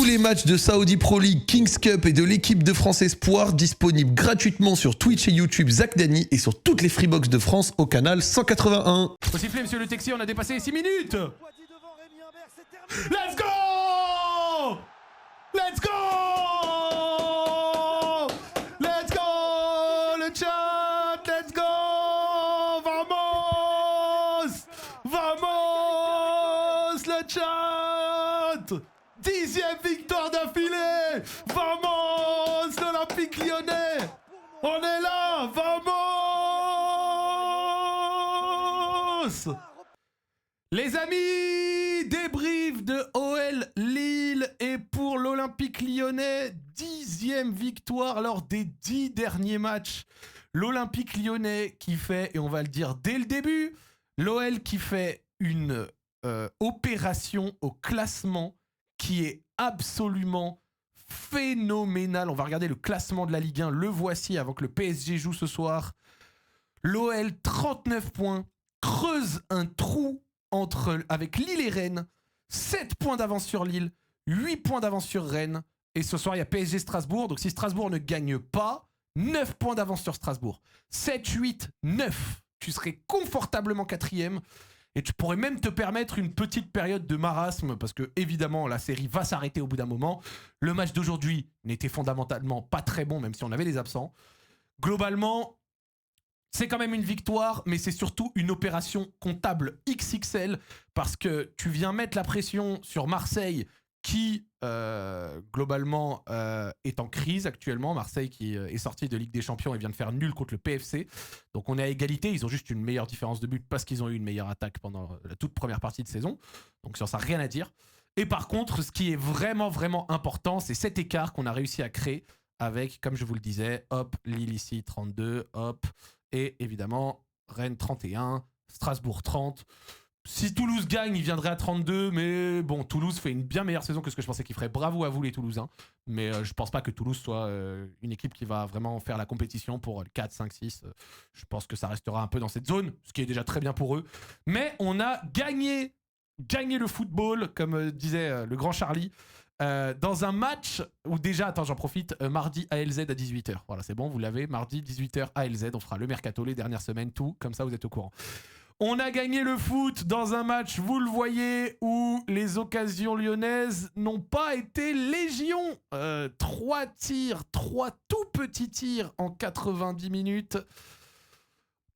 les matchs de Saudi Pro League, Kings Cup et de l'équipe de France Espoir disponibles gratuitement sur Twitch et YouTube Zach Dany et sur toutes les Freebox de France au canal 181. Faut siffler, monsieur le Texier, on a dépassé les 6 minutes. Let's go! Let's go! Let's go! Le chat! Let's go! Vamos! Vamos! Le chat! 10e victoire d'affilée! Vamos! L'Olympique Lyonnais! On est là! Vamos! Les amis, débrief de OL Lille et pour l'Olympique Lyonnais, 10e victoire lors des 10 derniers matchs. L'Olympique Lyonnais qui fait, et on va le dire dès le début, l'OL qui fait une opération au classement qui est absolument phénoménale. On va regarder le classement de la Ligue 1, le voici avant que le PSG joue ce soir. L'OL, 39 points, creuse un trou avec Lille et Rennes, 7 points d'avance sur Lille, 8 points d'avance sur Rennes, et ce soir il y a PSG Strasbourg, donc si Strasbourg ne gagne pas, 9 points d'avance sur Strasbourg. 7, 8, 9, tu serais confortablement 4e, et tu pourrais même te permettre une petite période de marasme, parce que évidemment la série va s'arrêter au bout d'un moment. Le match d'aujourd'hui n'était fondamentalement pas très bon, même si on avait des absents. Globalement, c'est quand même une victoire, mais c'est surtout une opération comptable XXL parce que tu viens mettre la pression sur Marseille qui, globalement, est en crise actuellement. Marseille qui est sorti de Ligue des Champions et vient de faire nul contre le PFC. Donc on est à égalité, ils ont juste une meilleure différence de but parce qu'ils ont eu une meilleure attaque pendant la toute première partie de saison. Donc sur ça, rien à dire. Et par contre, ce qui est vraiment, vraiment important, c'est cet écart qu'on a réussi à créer avec, comme je vous le disais, hop, Lille ici 32, hop... Et évidemment, Rennes 31, Strasbourg 30. Si Toulouse gagne, il viendrait à 32. Mais bon, Toulouse fait une bien meilleure saison que ce que je pensais qu'il ferait. Bravo à vous les Toulousains. Mais je pense pas que Toulouse soit une équipe qui va vraiment faire la compétition pour le 4, 5, 6. Je pense que ça restera un peu dans cette zone, ce qui est déjà très bien pour eux. Mais on a gagné le football, comme disait le grand Charlie. Dans un match où déjà, attends j'en profite, mardi ALZ à 18h. Voilà c'est bon, vous l'avez, mardi 18h ALZ, on fera le mercato, les dernières semaines, tout, comme ça vous êtes au courant. On a gagné le foot dans un match, vous le voyez, où les occasions lyonnaises n'ont pas été légion. 3 tirs, 3 tout petits tirs en 90 minutes.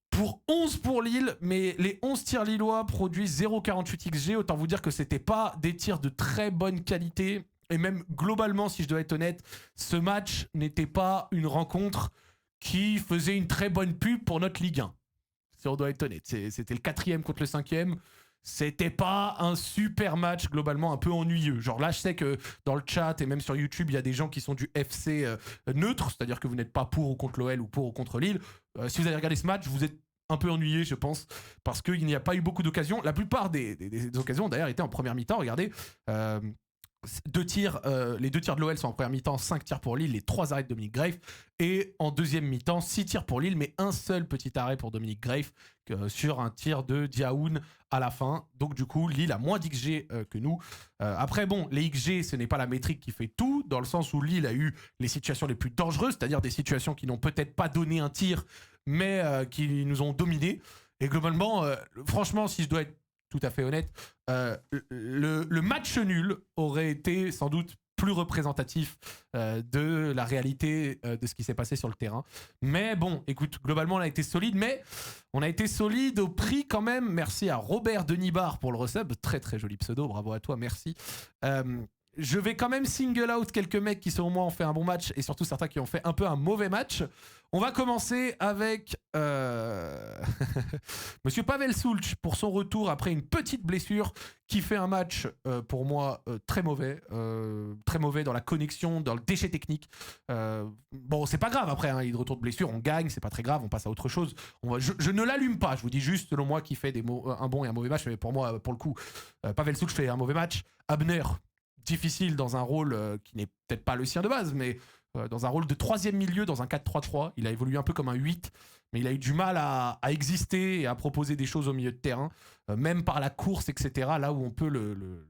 Pour 11 pour Lille, mais les 11 tirs lillois produisent 0,48 XG. Autant vous dire que c'était pas des tirs de très bonne qualité. Et même globalement, si je dois être honnête, ce match n'était pas une rencontre qui faisait une très bonne pub pour notre Ligue 1. Si on doit être honnête. C'était le 4e contre le 5e. C'était pas un super match, globalement un peu ennuyeux. Genre là, je sais que dans le chat et même sur YouTube, il y a des gens qui sont du FC neutre, c'est-à-dire que vous n'êtes pas pour ou contre l'OL ou pour ou contre Lille. Si vous avez regardé ce match, vous êtes un peu ennuyé, je pense, parce qu'il n'y a pas eu beaucoup d'occasions. La plupart des occasions, d'ailleurs, étaient en première mi-temps. Regardez, les 2 tirs de l'OL sont en première mi-temps, 5 tirs pour Lille, les 3 arrêts de Dominique Greif. Et en deuxième mi-temps, 6 tirs pour Lille, mais un seul petit arrêt pour Dominique Greif sur un tir de Diaoun à la fin. Donc du coup, Lille a moins d'XG que nous. Après, bon, les XG, ce n'est pas la métrique qui fait tout, dans le sens où Lille a eu les situations les plus dangereuses, c'est-à-dire des situations qui n'ont peut-être pas donné un tir, mais qui nous ont dominés. Et globalement, franchement, si je dois être tout à fait honnête, le match nul aurait été sans doute plus représentatif de la réalité de ce qui s'est passé sur le terrain. Mais bon, écoute, globalement, on a été solide, mais on a été solide au prix quand même. Merci à Robert Denibard pour le resub. Très, très joli pseudo. Bravo à toi, merci. Je vais quand même single out quelques mecs qui, selon moi, ont fait un bon match et surtout certains qui ont fait un peu un mauvais match. On va commencer avec Monsieur Pavel Sulc pour son retour après une petite blessure qui fait un match, pour moi, très mauvais dans la connexion, dans le déchet technique. Bon, c'est pas grave après, hein, il est de retour de blessure, on gagne, c'est pas très grave, on passe à autre chose. Je ne l'allume pas, je vous dis juste, selon moi, qui fait un bon et un mauvais match, mais pour moi, pour le coup, Pavel Sulc fait un mauvais match. Abner, difficile dans un rôle qui n'est peut-être pas le sien de base, mais dans un rôle de 3e milieu dans un 4-3-3. Il a évolué un peu comme un 8, mais il a eu du mal à exister et à proposer des choses au milieu de terrain, même par la course, etc. Là où on peut le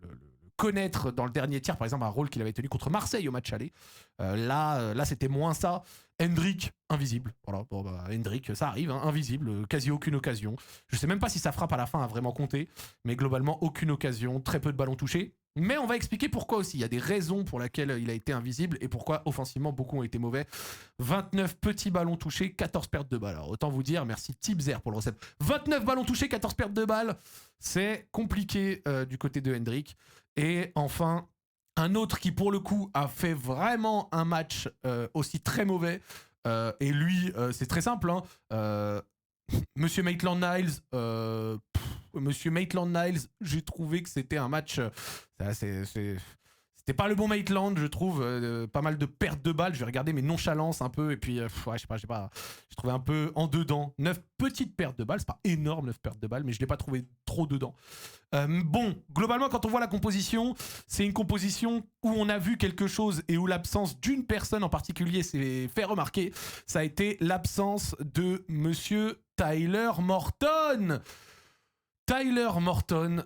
connaître dans le dernier tiers, par exemple, un rôle qu'il avait tenu contre Marseille au match aller. Là, c'était moins ça. Hendrick, invisible. Voilà, bon, bah, Hendrick, ça arrive, hein, invisible, quasi aucune occasion. Je sais même pas si sa frappe à la fin a vraiment compté, mais globalement, aucune occasion, très peu de ballons touchés. Mais on va expliquer pourquoi aussi. Il y a des raisons pour lesquelles il a été invisible et pourquoi offensivement beaucoup ont été mauvais. 29 petits ballons touchés, 14 pertes de balles. Alors autant vous dire, merci Tipzer pour le recette. 29 ballons touchés, 14 pertes de balles. C'est compliqué du côté de Hendrick. Et enfin, un autre qui pour le coup a fait vraiment un match aussi très mauvais. Et lui, c'est très simple. Hein. Monsieur Maitland-Niles... Monsieur Maitland-Niles, j'ai trouvé que c'était un match... C'était pas le bon Maitland, je trouve. Pas mal de pertes de balles. Je vais regarder mes nonchalances un peu. Et puis, ouais, je sais pas. J'ai trouvé un peu en dedans. 9 petites pertes de balles. C'est pas énorme, 9 pertes de balles, mais je l'ai pas trouvé trop dedans. Bon, globalement, quand on voit la composition, c'est une composition où on a vu quelque chose et où l'absence d'une personne en particulier s'est fait remarquer. Ça a été l'absence de Monsieur Tyler Morton. Tyler Morton,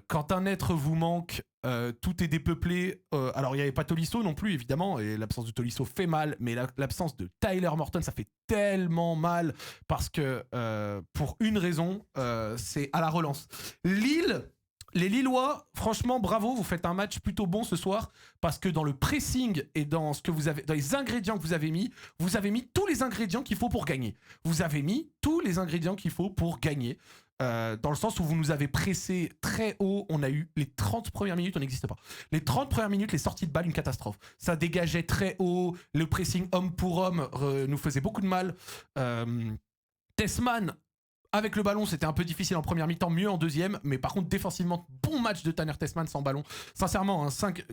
quand un être vous manque, tout est dépeuplé. Alors, il n'y avait pas Tolisso non plus, évidemment, et l'absence de Tolisso fait mal, mais l'absence de Tyler Morton, ça fait tellement mal, parce que, pour une raison, c'est à la relance. Lille, les Lillois, franchement, bravo, vous faites un match plutôt bon ce soir, parce que dans le pressing et dans ce que vous avez, dans les ingrédients que vous avez mis tous les ingrédients qu'il faut pour gagner. Vous avez mis tous les ingrédients qu'il faut pour gagner. Dans le sens où vous nous avez pressé très haut, on a eu les 30 premières minutes, on n'existe pas. Les 30 premières minutes, les sorties de balles, une catastrophe. Ça dégageait très haut, le pressing homme pour homme nous faisait beaucoup de mal. Tessman, avec le ballon, c'était un peu difficile en première mi-temps, mieux en deuxième, mais par contre, défensivement, bon match de Tanner Tessman sans ballon. Sincèrement,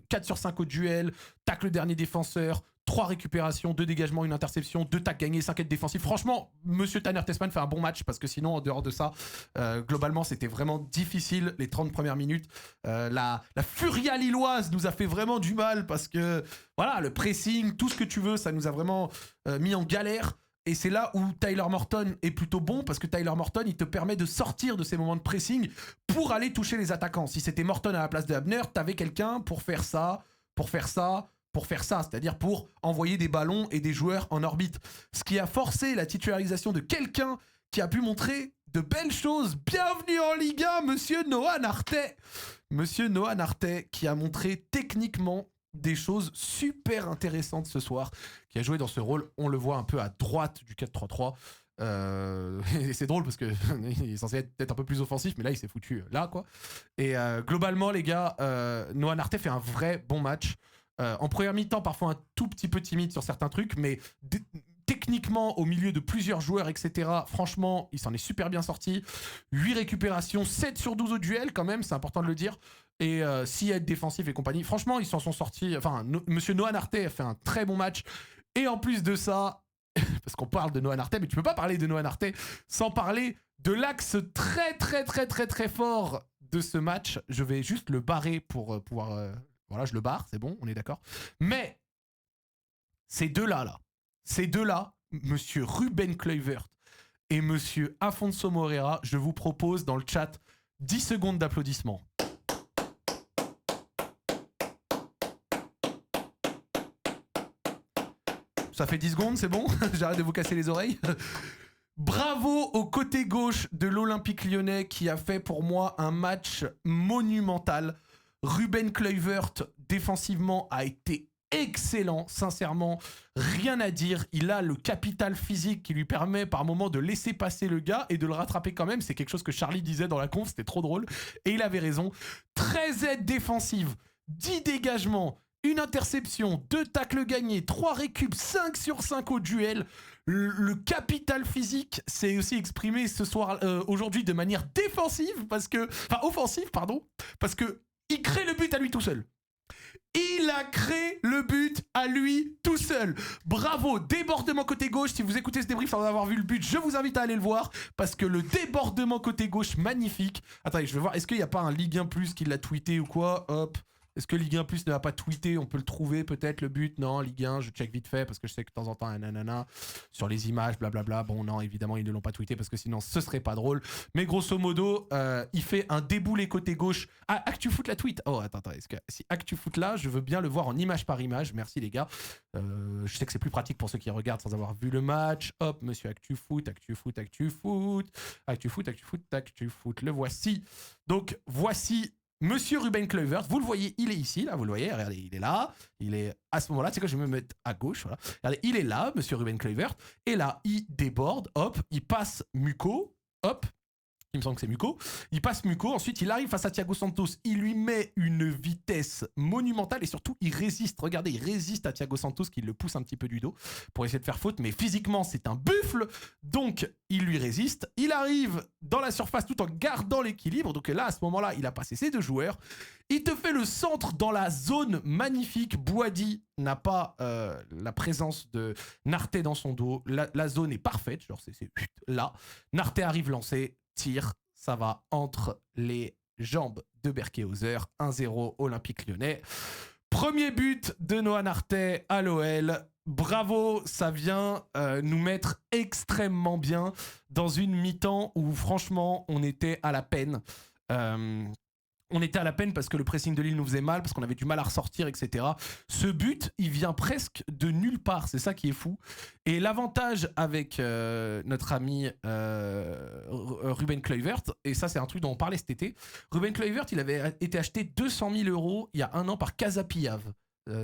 4 sur 5 au duel, tacle le dernier défenseur, 3 récupérations, 2 dégagements, 1 interception, 2 tacles gagnés, 5 aides défensives. Franchement, monsieur Tanner Tessman fait un bon match parce que sinon, en dehors de ça, globalement, c'était vraiment difficile les 30 premières minutes. La furia lilloise nous a fait vraiment du mal parce que, voilà, le pressing, tout ce que tu veux, ça nous a vraiment mis en galère. Et c'est là où Tyler Morton est plutôt bon parce que Tyler Morton, il te permet de sortir de ces moments de pressing pour aller toucher les attaquants. Si c'était Morton à la place de Abner, t'avais quelqu'un pour faire ça, c'est-à-dire pour envoyer des ballons et des joueurs en orbite. Ce qui a forcé la titularisation de quelqu'un qui a pu montrer de belles choses. Bienvenue en Ligue 1, monsieur Noah Nartet. Monsieur Noah Nartet qui a montré techniquement des choses super intéressantes ce soir, qui a joué dans ce rôle, on le voit un peu à droite du 4-3-3. Et c'est drôle parce que il est censé être peut-être un peu plus offensif, mais là il s'est foutu là quoi. Et globalement les gars, Noah Nartet fait un vrai bon match. En première mi-temps parfois un tout petit peu timide sur certains trucs, mais techniquement au milieu de plusieurs joueurs etc, franchement il s'en est super bien sorti. 8 récupérations, 7 sur 12 au duel quand même, c'est important de le dire. Et 6 aides défensives et compagnie, franchement ils s'en sont sortis. Enfin monsieur Noah Nartet a fait un très bon match. Et en plus de ça, parce qu'on parle de Noah Nartet, mais tu peux pas parler de Noah Nartet sans parler de l'axe très fort de ce match. Je vais juste le barrer pour pouvoir... voilà, je le barre, c'est bon, on est d'accord. Mais ces deux-là, monsieur Ruben Kluivert et monsieur Afonso Moreira, je vous propose dans le chat 10 secondes d'applaudissements. Ça fait 10 secondes, c'est bon? J'arrête de vous casser les oreilles. Bravo au côté gauche de l'Olympique Lyonnais qui a fait pour moi un match monumental. Ruben Kluivert, défensivement, a été excellent. Sincèrement, rien à dire. Il a le capital physique qui lui permet par moment de laisser passer le gars et de le rattraper quand même. C'est quelque chose que Charlie disait dans la conf, c'était trop drôle. Et il avait raison. 13 aides défensives, 10 dégagements, 1 interception, 2 tacles gagnés, 3 récup, 5 sur 5 au duel. Le capital physique s'est aussi exprimé ce soir, aujourd'hui de manière défensive, offensive, parce que il crée le but à lui tout seul. Il a créé le but à lui tout seul. Bravo, débordement côté gauche. Si vous écoutez ce débrief sans avoir vu le but, je vous invite à aller le voir parce que le débordement côté gauche, magnifique. Attendez, je vais voir, est-ce qu'il n'y a pas un Ligue 1 Plus qui l'a tweeté ou quoi? Hop. Est-ce que Ligue 1 Plus ne va pas tweeter? On peut le trouver peut-être, le but? Non, Ligue 1, je check vite fait parce que je sais que de temps en temps, nanana, sur les images, blablabla. Bon, non, évidemment, ils ne l'ont pas tweeté parce que sinon, ce serait pas drôle. Mais grosso modo, il fait un déboulé côté gauche. Ah, ActuFoot la tweet. Oh, attends, est-ce que si ActuFoot là, je veux bien le voir en image par image. Merci les gars. Je sais que c'est plus pratique pour ceux qui regardent sans avoir vu le match. Hop, monsieur ActuFoot. Le voici. Donc, voici Monsieur Ruben Kluivert, vous le voyez, il est ici, là, vous le voyez, regardez, il est là, il est à ce moment-là, c'est quoi, je vais me mettre à gauche, voilà. Regardez, il est là, Monsieur Ruben Kluivert, et là, il déborde, hop, il passe Muko, hop, il me semble que c'est Muko, il passe Muko, ensuite il arrive face à Thiago Santos, il lui met une vitesse monumentale et surtout il résiste, regardez, il résiste à Thiago Santos qui le pousse un petit peu du dos pour essayer de faire faute, mais physiquement c'est un buffle, donc il lui résiste, il arrive dans la surface tout en gardant l'équilibre, donc là à ce moment-là il a passé ses deux joueurs, il te fait le centre dans la zone magnifique, Boadi n'a pas la présence de Narté dans son dos, la zone est parfaite, genre c'est là, Narté arrive lancé, tire, ça va entre les jambes de Berkehauser, 1-0 Olympique Lyonnais. Premier but de Noah Narté à l'OL. Bravo, ça vient nous mettre extrêmement bien dans une mi-temps où franchement on était à la peine. On était à la peine parce que le pressing de Lille nous faisait mal, parce qu'on avait du mal à ressortir, etc. Ce but, il vient presque de nulle part, c'est ça qui est fou. Et l'avantage avec notre ami Ruben Kluivert, et ça c'est un truc dont on parlait cet été, Ruben Kluivert, il avait été acheté 200 000 € il y a un an par Casa Piave.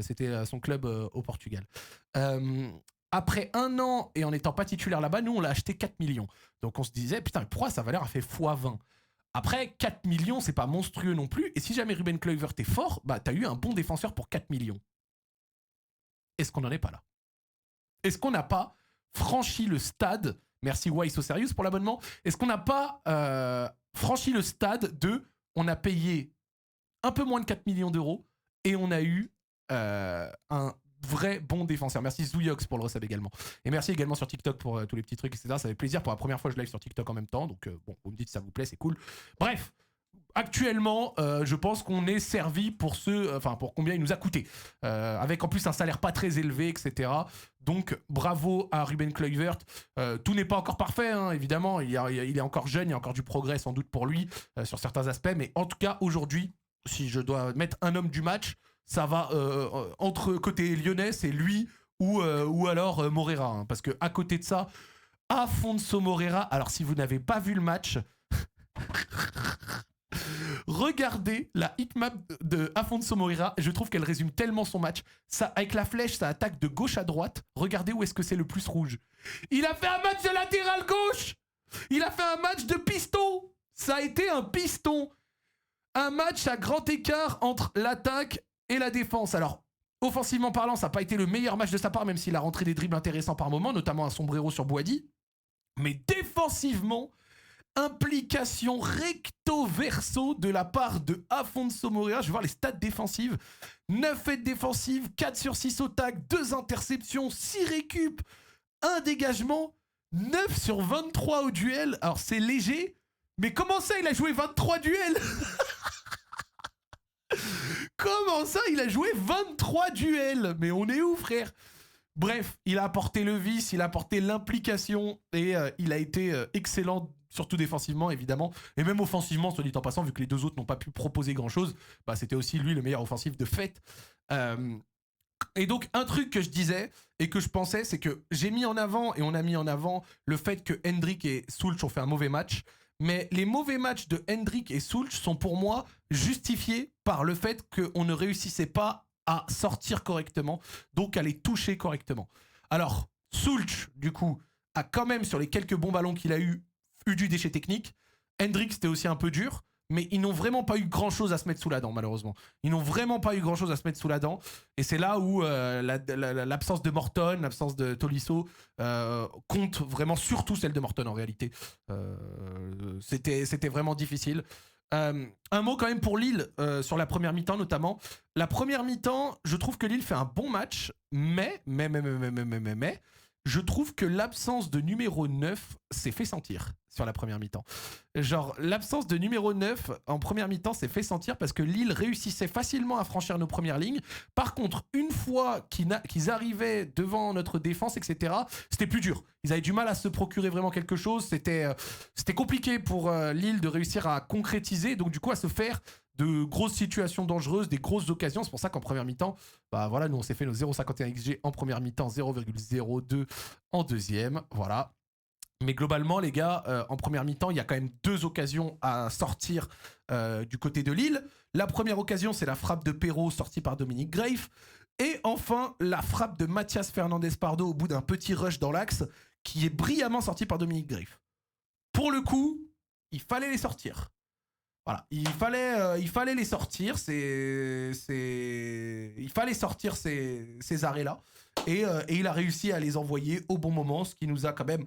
C'était son club au Portugal. Après un an, et en n'étant pas titulaire là-bas, nous on l'a acheté 4 millions. Donc on se disait, putain, pourquoi sa valeur a fait x20 ? Après, 4 millions, c'est pas monstrueux non plus. Et si jamais Ruben Kluivert est fort, bah t'as eu un bon défenseur pour 4 millions. Est-ce qu'on n'en est pas là? Est-ce qu'on n'a pas franchi le stade? Merci Why So Serious pour l'abonnement. Est-ce qu'on n'a pas franchi le stade de... On a payé un peu moins de 4 millions d'euros et on a eu un vrai bon défenseur. Merci Zouyox pour le resub également. Et merci également sur TikTok pour tous les petits trucs, etc. Ça fait plaisir. Pour la première fois, je live sur TikTok en même temps. Donc, bon, vous me dites si ça vous plaît, c'est cool. Bref, actuellement, je pense qu'on est servi pour pour combien il nous a coûté. Avec en plus un salaire pas très élevé, etc. Donc, bravo à Ruben Kluivert. Tout n'est pas encore parfait, hein, évidemment. Il est encore jeune, il y a encore du progrès sans doute pour lui sur certains aspects. Mais en tout cas, aujourd'hui, si je dois mettre un homme du match, ça va entre côté lyonnais, c'est lui ou alors Moreira. Hein, parce que à côté de ça, Afonso Moreira, alors si vous n'avez pas vu le match, regardez la hitmap de Afonso Moreira. Je trouve qu'elle résume tellement son match. Ça, avec la flèche, ça attaque de gauche à droite. Regardez où est-ce que c'est le plus rouge. Il a fait un match de latéral gauche. Il a fait un match de piston. Ça a été un piston. Un match à grand écart entre l'attaque et la défense. Alors, offensivement parlant, ça n'a pas été le meilleur match de sa part, même s'il a rentré des dribbles intéressants par moment, notamment un sombrero sur Boadi. Mais défensivement, implication recto-verso de la part de Afonso Moreira. Je vais voir les stats défensives. 9 fêtes défensives, 4 sur 6 au tac, 2 interceptions, 6 récup, 1 dégagement, 9 sur 23 au duel. Alors, c'est léger, mais comment ça, il a joué 23 duels? Comment ça, il a joué 23 duels? Mais on est où, frère? Bref, il a apporté le vice, il a apporté l'implication et il a été excellent, surtout défensivement, évidemment. Et même offensivement, soit dit en passant, vu que les deux autres n'ont pas pu proposer grand-chose, bah, c'était aussi lui le meilleur offensif de fait. Et donc, un truc que je disais et que je pensais, c'est que j'ai mis en avant, et on a mis en avant, le fait que Hendrick et Sulch ont fait un mauvais match. Mais les mauvais matchs de Hendrick et Sulch sont pour moi justifiés par le fait qu'on ne réussissait pas à sortir correctement, donc à les toucher correctement. Alors, Sulch, du coup, a quand même, sur les quelques bons ballons qu'il a eu du déchet technique. Hendrick, c'était aussi un peu dur, mais ils n'ont vraiment pas eu grand-chose à se mettre sous la dent, malheureusement. Ils n'ont vraiment pas eu grand-chose à se mettre sous la dent, et c'est là où l'absence de Morton, l'absence de Tolisso compte vraiment, surtout celle de Morton en réalité. C'était vraiment difficile. Un mot quand même pour Lille sur la première mi-temps notamment. La première mi-temps, je trouve que Lille fait un bon match, mais je trouve que l'absence de numéro 9 s'est fait sentir sur la première mi-temps. Genre, l'absence de numéro 9 en première mi-temps s'est fait sentir parce que Lille réussissait facilement à franchir nos premières lignes. Par contre, une fois qu'ils arrivaient devant notre défense, etc., c'était plus dur. Ils avaient du mal à se procurer vraiment quelque chose. C'était compliqué pour Lille de réussir à concrétiser, donc du coup à se faire de grosses situations dangereuses, des grosses occasions. C'est pour ça qu'en première mi-temps, bah voilà, nous on s'est fait nos 0,51 XG en première mi-temps, 0,02 en deuxième, voilà. Mais globalement, les gars, en première mi-temps, il y a quand même 2 occasions à sortir du côté de Lille. La première occasion, c'est la frappe de Perrault sortie par Dominique Greif. Et enfin, la frappe de Mathias Fernandez-Pardo au bout d'un petit rush dans l'axe qui est brillamment sorti par Dominique Greif. Pour le coup, il fallait les sortir. Voilà, il fallait les sortir, il fallait sortir ces arrêts-là. Et il a réussi à les envoyer au bon moment, ce qui nous a quand même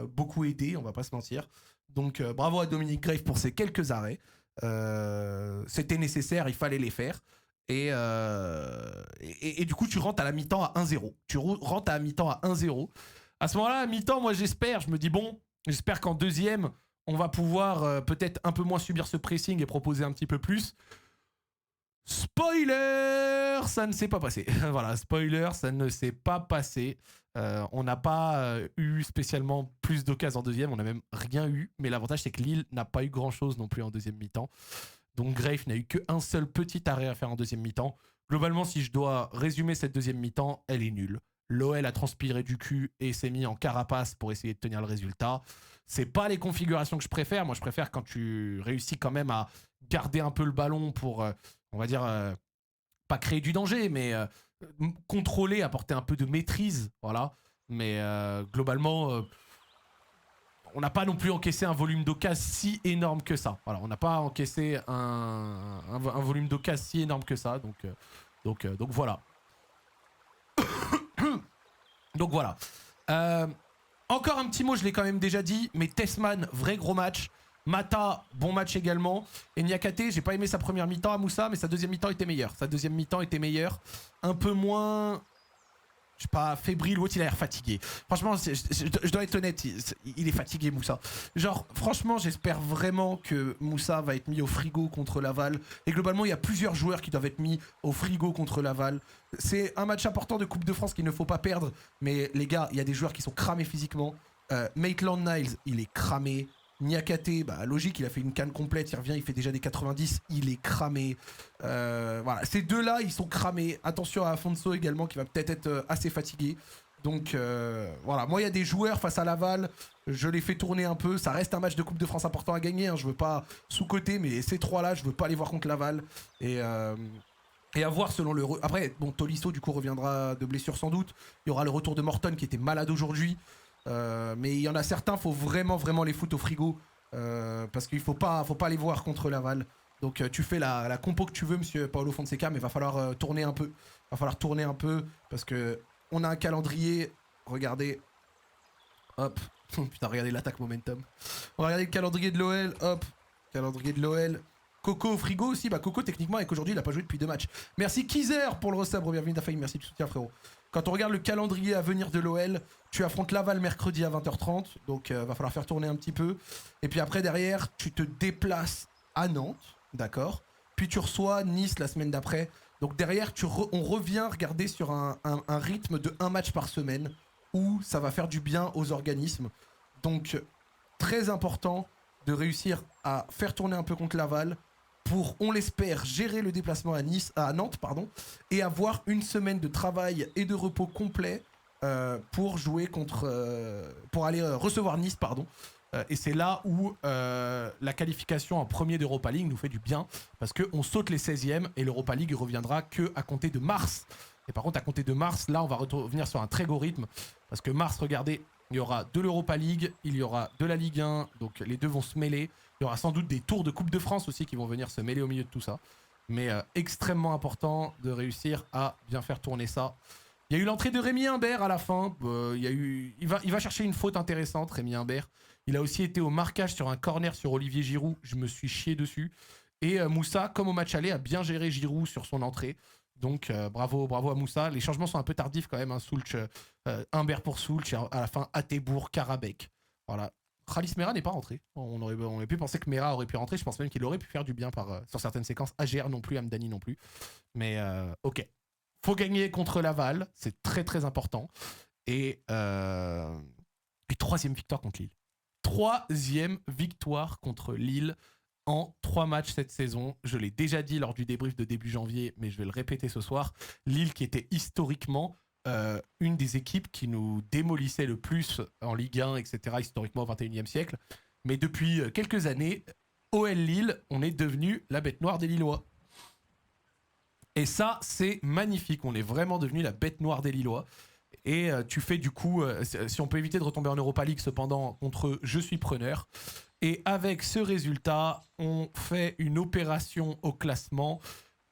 beaucoup aidé, on va pas se mentir. Donc bravo à Dominique Greif pour ces quelques arrêts. C'était nécessaire, il fallait les faire. Et du coup, tu rentres à la mi-temps à 1-0. Tu rentres à la mi-temps à 1-0. À ce moment-là, à mi-temps, moi j'espère, je me dis bon, j'espère qu'en deuxième, on va pouvoir peut-être un peu moins subir ce pressing et proposer un petit peu plus. Spoiler, ça ne s'est pas passé. Voilà, spoiler, ça ne s'est pas passé. On n'a pas eu spécialement plus d'occasions en deuxième, on n'a même rien eu. Mais l'avantage, c'est que Lille n'a pas eu grand-chose non plus en deuxième mi-temps. Donc Greif n'a eu qu'un seul petit arrêt à faire en deuxième mi-temps. Globalement, si je dois résumer cette deuxième mi-temps, elle est nulle. L'OL a transpiré du cul et s'est mis en carapace pour essayer de tenir le résultat. C'est pas les configurations que je préfère. Moi, je préfère quand tu réussis quand même à garder un peu le ballon pour, on va dire, pas créer du danger, mais contrôler, apporter un peu de maîtrise. Voilà. Mais globalement, on n'a pas non plus encaissé un volume d'occasion si énorme que ça. Voilà, on n'a pas encaissé un volume d'occasion si énorme que ça. Donc voilà. Donc voilà. Encore un petit mot, je l'ai quand même déjà dit, mais Tessman, vrai gros match. Mata, bon match également. Et Niakate, j'ai pas aimé sa première mi-temps à Moussa, mais sa deuxième mi-temps était meilleure. Sa deuxième mi-temps était meilleure. Un peu moins... Je sais pas, fébrile, l'autre il a l'air fatigué. Franchement, je dois être honnête, il est fatigué Moussa. Genre, franchement, j'espère vraiment que Moussa va être mis au frigo contre Laval. Et globalement, il y a plusieurs joueurs qui doivent être mis au frigo contre Laval. C'est un match important de Coupe de France qu'il ne faut pas perdre. Mais les gars, il y a des joueurs qui sont cramés physiquement. Maitland-Niles, il est cramé. Niakate, bah logique, il a fait une canne complète, il revient, il fait déjà des 90, il est cramé. Voilà, ces deux-là, ils sont cramés. Attention à Afonso également, qui va peut-être être assez fatigué. Donc voilà, moi il y a des joueurs face à Laval, je les fais tourner un peu. Ça reste un match de Coupe de France important à gagner, hein. Je veux pas sous-coter, mais ces trois-là, je veux pas les voir contre Laval. Et à voir selon le... Après, bon, Tolisso du coup reviendra de blessure sans doute. Il y aura le retour de Morton qui était malade aujourd'hui. Mais il y en a certains, faut vraiment les foutre au frigo parce qu'il faut pas les voir contre Laval. Donc tu fais la compo que tu veux, monsieur Paolo Fonseca, mais va falloir tourner un peu. Va falloir tourner un peu parce que on a un calendrier. Regardez, hop, putain, regardez l'attaque momentum. On va regarder le calendrier de l'OL, hop, calendrier de l'OL. Coco au frigo aussi, bah Coco techniquement avec aujourd'hui il a pas joué depuis 2 matchs. Merci Kizer pour le resub, bienvenue Dafaï, merci du soutien frérot. Quand on regarde le calendrier à venir de l'OL, tu affrontes Laval mercredi à 20h30, donc va falloir faire tourner un petit peu. Et puis après derrière, tu te déplaces à Nantes, d'accord. Puis tu reçois Nice la semaine d'après. Donc derrière, on revient regarder sur un rythme de 1 match par semaine où ça va faire du bien aux organismes. Donc très important de réussir à faire tourner un peu contre Laval pour, on l'espère, gérer le déplacement à Nantes, et avoir une semaine de travail et de repos complet pour jouer pour aller recevoir Nice, et c'est là où la qualification en premier d'Europa League nous fait du bien, parce qu'on saute les 16e et l'Europa League reviendra qu'à compter de mars. Et par contre, à compter de mars, là, on va revenir sur un très gros rythme, parce que mars, regardez, il y aura de l'Europa League, il y aura de la Ligue 1, donc les deux vont se mêler. Il y aura sans doute des tours de Coupe de France aussi qui vont venir se mêler au milieu de tout ça. Mais extrêmement important de réussir à bien faire tourner ça. Il y a eu l'entrée de Rémi Imbert à la fin. Il va chercher une faute intéressante, Rémi Imbert. Il a aussi été au marquage sur un corner sur Olivier Giroud. Je me suis chié dessus. Et Moussa, comme au match aller, a bien géré Giroud sur son entrée. Donc bravo à Moussa. Les changements sont un peu tardifs quand même. Hein. Soulch, Humbert pour Soulch, et à la fin Atebour, Karabek. Voilà. Khalis Mera n'est pas rentré. On aurait pu penser que Mera aurait pu rentrer. Je pense même qu'il aurait pu faire du bien sur certaines séquences. AGR non plus, Hamdani non plus. Mais ok. Faut gagner contre Laval. C'est très très important. Et 3e victoire contre Lille. 3e victoire contre Lille en 3 matchs cette saison. Je l'ai déjà dit lors du débrief de début janvier, mais je vais le répéter ce soir. Lille qui était historiquement une des équipes qui nous démolissait le plus en Ligue 1, etc., historiquement au XXIe siècle. Mais depuis quelques années, OL Lille, on est devenu la bête noire des Lillois. Et ça, c'est magnifique. On est vraiment devenu la bête noire des Lillois. Et tu fais du coup, si on peut éviter de retomber en Europa League, cependant, contre eux, je suis preneur. Et avec ce résultat, on fait une opération au classement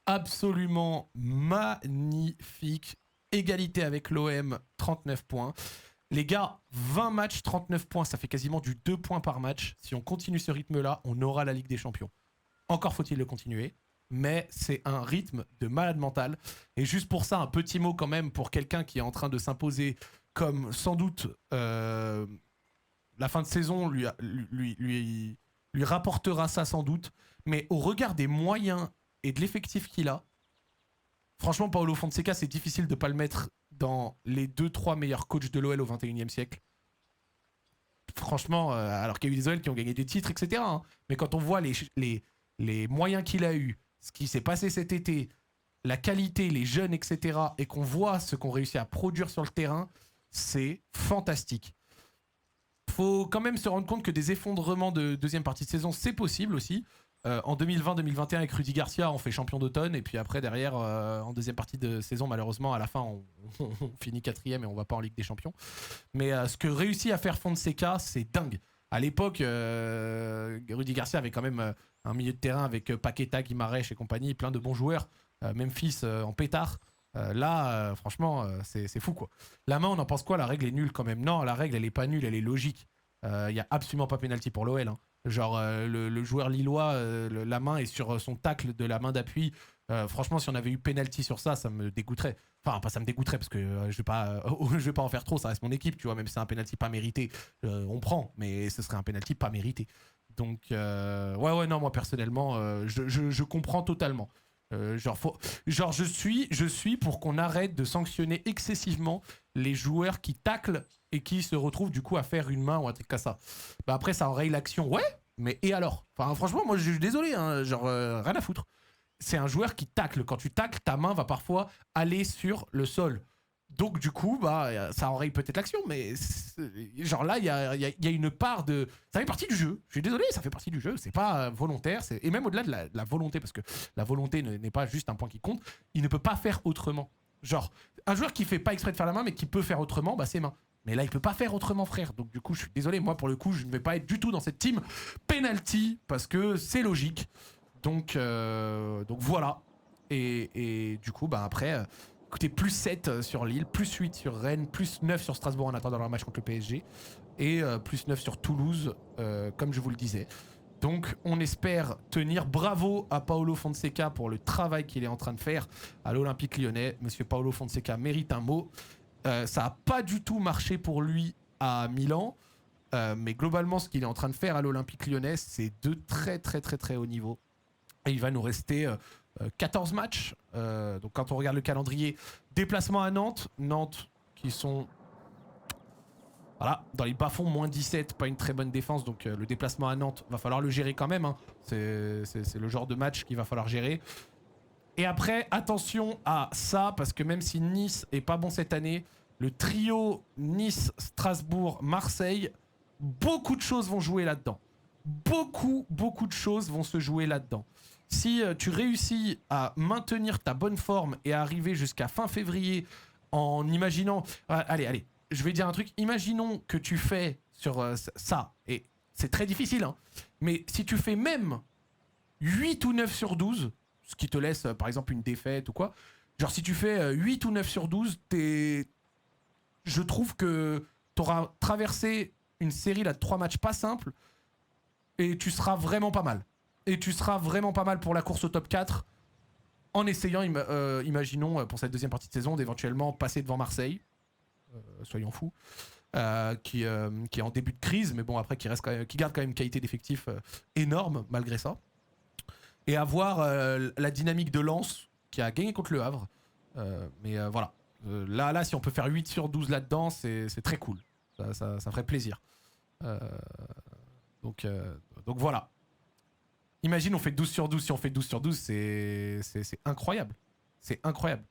absolument magnifique. Égalité avec l'OM, 39 points. Les gars, 20 matchs, 39 points, ça fait quasiment du 2 points par match. Si on continue ce rythme-là, on aura la Ligue des Champions. Encore faut-il le continuer. Mais c'est un rythme de malade mental. Et juste pour ça, un petit mot quand même pour quelqu'un qui est en train de s'imposer comme sans doute la fin de saison lui rapportera ça sans doute. Mais au regard des moyens et de l'effectif qu'il a, franchement, Paulo Fonseca, c'est difficile de ne pas le mettre dans les 2-3 meilleurs coachs de l'OL au XXIe siècle. Franchement, alors qu'il y a eu des OL qui ont gagné des titres, etc. Hein. Mais quand on voit les moyens qu'il a eu, ce qui s'est passé cet été, la qualité, les jeunes, etc., et qu'on voit ce qu'on réussit à produire sur le terrain, c'est fantastique. Faut quand même se rendre compte que des effondrements de deuxième partie de saison, c'est possible aussi. En 2020-2021, avec Rudy Garcia, on fait champion d'automne, et puis après, derrière, en deuxième partie de saison, malheureusement, à la fin, on finit 4e et on va pas en Ligue des Champions. Mais ce que réussit à faire Fonseca, c'est dingue. À l'époque, Rudy Garcia avait quand même un milieu de terrain avec Paqueta, Guimarães et compagnie, plein de bons joueurs. Memphis en pétard. Là, franchement, c'est fou, quoi. La main, on en pense quoi? La règle est nulle quand même. Non, la règle, elle est pas nulle, elle est logique. Il y a absolument pas pénalty pour l'OL. Hein. Genre, le joueur lillois, la main est sur son tacle de la main d'appui. Franchement, si on avait eu pénalty sur ça, ça me dégoûterait. Enfin, pas ça me dégoûterait parce que je vais pas en faire trop. Ça reste mon équipe, tu vois. Même si c'est un pénalty pas mérité, on prend. Mais ce serait un pénalty pas mérité. Donc, ouais, non, moi personnellement, je comprends totalement. Je suis pour qu'on arrête de sanctionner excessivement les joueurs qui taclent et qui se retrouvent du coup à faire une main ou un truc comme ça. Bah après, ça enraye l'action, ouais, mais et alors? Enfin, franchement, moi je suis désolé, hein, rien à foutre. C'est un joueur qui tacle. Quand tu tacles, ta main va parfois aller sur le sol. Donc du coup, bah, ça enraye peut-être l'action, mais genre là, il y a une part de... Ça fait partie du jeu. Je suis désolé, ça fait partie du jeu. C'est pas volontaire. Et même au-delà de la volonté, parce que la volonté n'est pas juste un point qui compte, il ne peut pas faire autrement. Genre, un joueur qui fait pas exprès de faire la main, mais qui peut faire autrement, bah c'est main. Mais là, il peut pas faire autrement, frère. Donc du coup, je suis désolé. Moi, pour le coup, je ne vais pas être du tout dans cette team penalty, parce que c'est logique. Donc voilà. Et du coup, bah après... Écoutez, plus 7 sur Lille, plus 8 sur Rennes, plus 9 sur Strasbourg en attendant leur match contre le PSG, et plus 9 sur Toulouse, comme je vous le disais. Donc on espère tenir. Bravo à Paulo Fonseca pour le travail qu'il est en train de faire à l'Olympique Lyonnais. Monsieur Paulo Fonseca mérite un mot. Ça n'a pas du tout marché pour lui à Milan, mais globalement ce qu'il est en train de faire à l'Olympique Lyonnais, c'est de très très très très haut niveau. Et il va nous rester 14 matchs. Donc quand on regarde le calendrier, déplacement à Nantes. Nantes qui sont voilà, dans les bas-fonds, moins 17, pas une très bonne défense. Donc le déplacement à Nantes, va falloir le gérer quand même. Hein. C'est le genre de match qu'il va falloir gérer. Et après, attention à ça, parce que même si Nice est pas bon cette année, le trio Nice, Strasbourg, Marseille, beaucoup de choses vont jouer là-dedans. Beaucoup de choses vont se jouer là-dedans. Si tu réussis à maintenir ta bonne forme et à arriver jusqu'à fin février en imaginant... Allez, je vais dire un truc. Imaginons que tu fais sur ça, et c'est très difficile, hein, mais si tu fais même 8 ou 9 sur 12, ce qui te laisse par exemple une défaite ou quoi, genre si tu fais 8 ou 9 sur 12, je trouve que tu auras traversé une série là, de 3 matchs pas simples et tu seras vraiment pas mal. Et tu seras vraiment pas mal pour la course au top 4. en essayant, imaginons, pour cette deuxième partie de saison, d'éventuellement passer devant Marseille, soyons fous, qui est en début de crise, mais bon, après, qui garde quand même une qualité d'effectif énorme, malgré ça. Et avoir la dynamique de Lens, qui a gagné contre Le Havre. Mais voilà. Là, si on peut faire 8 sur 12 là-dedans, c'est très cool. Ça ferait plaisir. Donc voilà. Imagine, on fait 12 sur 12. Si on fait 12 sur 12, c'est incroyable. C'est incroyable.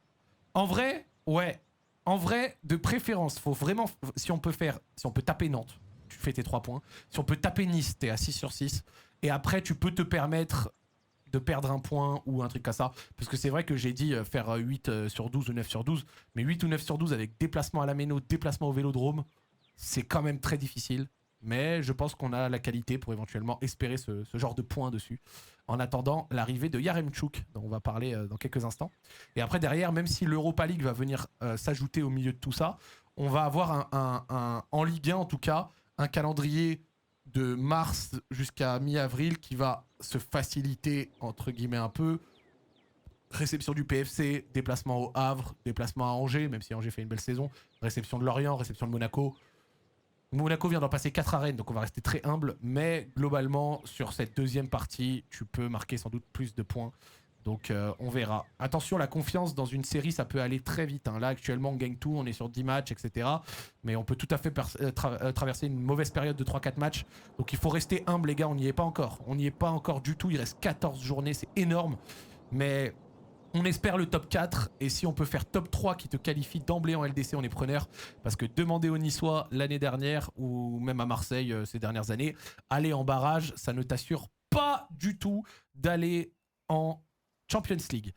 En vrai, ouais. En vrai, de préférence, faut vraiment... Si on peut taper Nantes, tu fais tes 3 points. Si on peut taper Nice, t'es à 6 sur 6. Et après, tu peux te permettre de perdre un point ou un truc comme ça. Parce que c'est vrai que j'ai dit faire 8 sur 12 ou 9 sur 12. Mais 8 ou 9 sur 12 avec déplacement à la Méno, déplacement au Vélodrome, c'est quand même très difficile. Mais je pense qu'on a la qualité pour éventuellement espérer ce genre de points dessus. En attendant l'arrivée de Yaremchuk, dont on va parler dans quelques instants. Et après, derrière, même si l'Europa League va venir s'ajouter au milieu de tout ça, on va avoir en Ligue 1, en tout cas, un calendrier de mars jusqu'à mi-avril qui va se faciliter, entre guillemets, un peu. Réception du PFC, déplacement au Havre, déplacement à Angers, même si Angers fait une belle saison, réception de Lorient, réception de Monaco. Monaco vient d'en passer 4 à Rennes, donc on va rester très humble, mais globalement, sur cette deuxième partie, tu peux marquer sans doute plus de points. Donc on verra. Attention, la confiance dans une série, ça peut aller très vite. Là, actuellement, on gagne tout, on est sur 10 matchs, etc. Mais on peut tout à fait traverser une mauvaise période de 3-4 matchs. Donc il faut rester humble, les gars, on n'y est pas encore. On n'y est pas encore du tout, il reste 14 journées, c'est énorme. Mais on espère le top 4, et si on peut faire top 3 qui te qualifie d'emblée en LDC, on est preneur. Parce que demander aux Niçois l'année dernière, ou même à Marseille ces dernières années, aller en barrage, ça ne t'assure pas du tout d'aller en Champions League.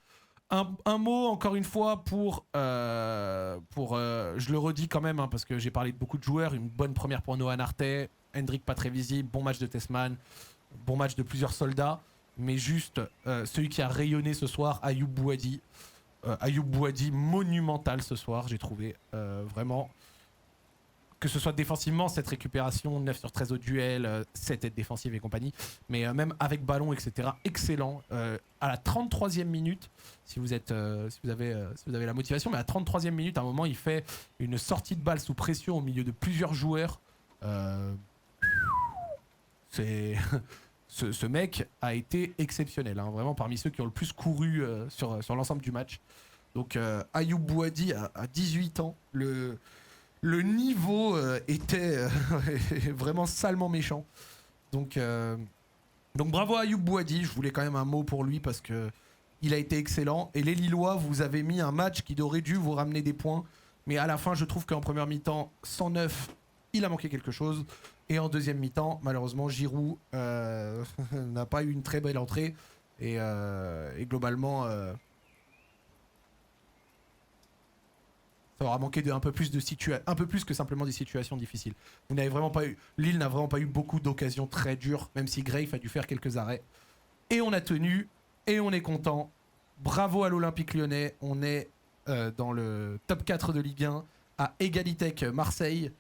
Un mot encore une fois pour je le redis quand même, parce que j'ai parlé de beaucoup de joueurs. Une bonne première pour Noah Nartet, Hendrik pas très visible, bon match de Tessman, bon match de plusieurs soldats. Mais juste celui qui a rayonné ce soir, Ayoub Bouadi. Ayoub Bouadi monumental ce soir, j'ai trouvé vraiment. Que ce soit défensivement, cette récupération, 9 sur 13 au duel, 7 aides défensives et compagnie, mais même avec ballon, etc. Excellent. À la 33e minute, si vous avez la motivation, mais à la 33e minute, à un moment, il fait une sortie de balle sous pression au milieu de plusieurs joueurs. Ce mec a été exceptionnel, vraiment parmi ceux qui ont le plus couru sur l'ensemble du match. Donc Ayoub Bouadi à 18 ans, le niveau était vraiment salement méchant. Donc bravo à Ayoub Bouadi, je voulais quand même un mot pour lui parce que il a été excellent. Et les Lillois, vous avez mis un match qui aurait dû vous ramener des points. Mais à la fin, je trouve qu'en première mi-temps, 109, il a manqué quelque chose. Et en deuxième mi-temps, malheureusement, Giroud n'a pas eu une très belle entrée. Et globalement, ça aura manqué un peu plus que simplement des situations difficiles. Lille n'a vraiment pas eu beaucoup d'occasions très dures, même si Grafe a dû faire quelques arrêts. Et on a tenu, et on est content. Bravo à l'Olympique Lyonnais. On est dans le top 4 de Ligue 1, à égalité avec Marseille.